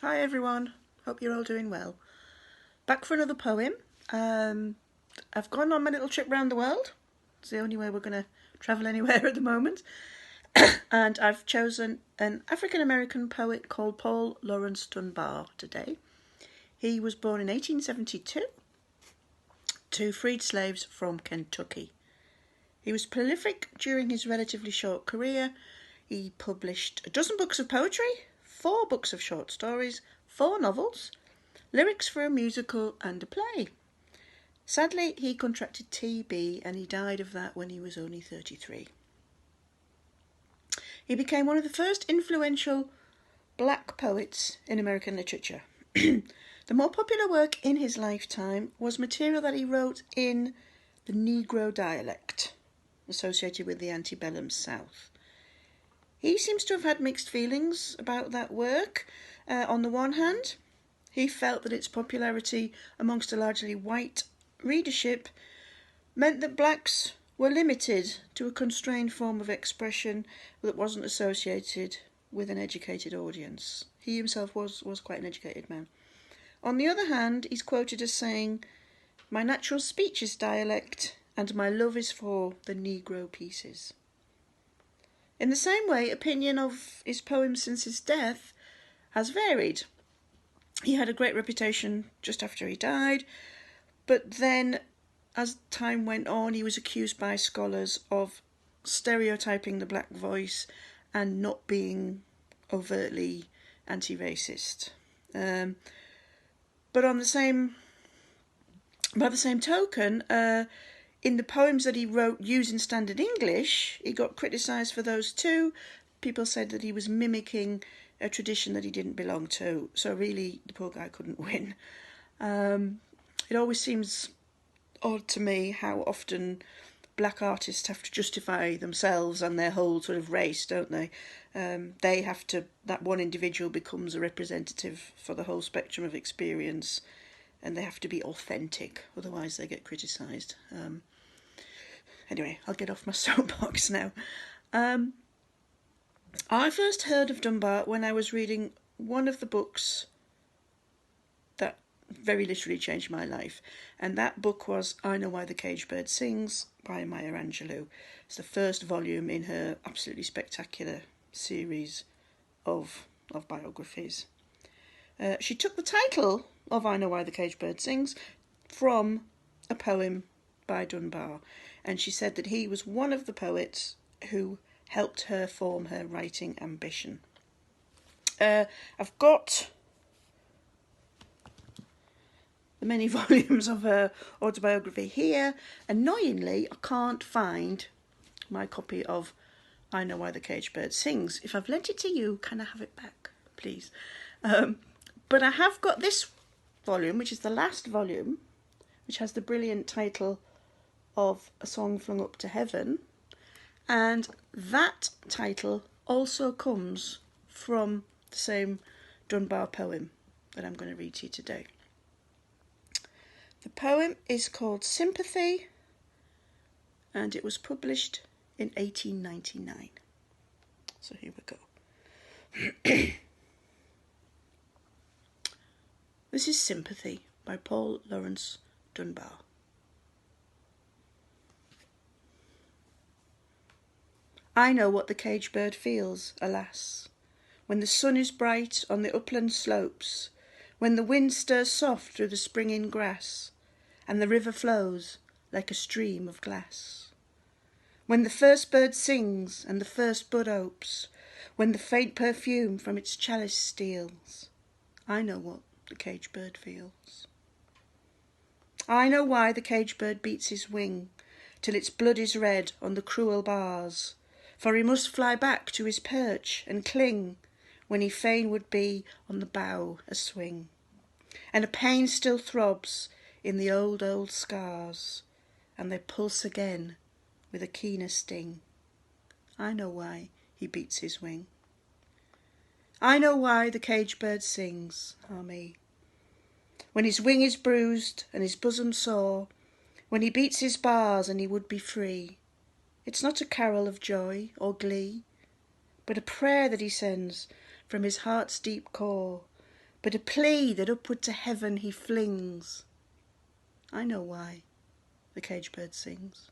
Hi everyone, hope you're all doing well. Back for another poem. I've gone on my little trip around the world. It's the only way we're going to travel anywhere at the moment. And I've chosen an African American poet called Paul Laurence Dunbar today. He was born in 1872 to freed slaves from Kentucky. He was prolific during his relatively short career. He published a dozen books of poetry, 4 books of short stories, 4 novels, lyrics for a musical and a play. Sadly, he contracted TB and he died of that when he was only 33. He became one of the first influential black poets in American literature. The more popular work in his lifetime was material that he wrote in the Negro Dialect, associated with the antebellum South. He seems to have had mixed feelings about that work. On the one hand, he felt that its popularity amongst a largely white readership meant that blacks were limited to a constrained form of expression that wasn't associated with an educated audience. He himself was quite an educated man. On the other hand, he's quoted as saying, "My natural speech is dialect, and my love is for the Negro pieces." In the same way, opinion of his poems since his death has varied. He had a great reputation just after he died, but then as time went on, he was accused by scholars of stereotyping the black voice and not being overtly anti-racist. But by the same token, in the poems that he wrote using standard English, he got criticised for those too. People said that he was mimicking a tradition that he didn't belong to. So really, the poor guy couldn't win. It always seems odd to me how often black artists have to justify themselves and their whole sort of race, don't they? They have to, that one individual becomes a representative for the whole spectrum of experience, and they have to be authentic, otherwise they get criticised. Anyway, I'll get off my soapbox now. I first heard of Dunbar when I was reading one of the books that very literally changed my life, and that book was I Know Why the Caged Bird Sings by Maya Angelou. It's the first volume in her absolutely spectacular series of biographies. She took the title of I Know Why the Caged Bird Sings from a poem by Dunbar, and she said that he was one of the poets who helped her form her writing ambition. I've got the many volumes of her autobiography here. Annoyingly, I can't find my copy of I Know Why the Caged Bird Sings. If I've lent it to you, can I have it back, please? But I have got this volume, which is the last volume, which has the brilliant title of A Song Flung Up to Heaven, and that title also comes from the same Dunbar poem that I'm going to read to you today. The poem is called Sympathy, and it was published in 1899. So here we go. This is Sympathy by Paul Laurence Dunbar. I know what the caged bird feels, alas, when the sun is bright on the upland slopes, when the wind stirs soft through the springing grass, and the river flows like a stream of glass. When the first bird sings and the first bud opes, when the faint perfume from its chalice steals, I know what the caged bird feels. I know why the caged bird beats his wing, till its blood is red on the cruel bars, for he must fly back to his perch and cling, when he fain would be on the bough a-swing. And a pain still throbs in the old, old scars, and they pulse again with a keener sting. I know why he beats his wing. I know why the caged bird sings, ah me. When his wing is bruised and his bosom sore, when he beats his bars and he would be free, it's not a carol of joy or glee, but a prayer that he sends from his heart's deep core, but a plea that upward to heaven he flings. I know why the cage bird sings.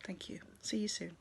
Thank you. See you soon.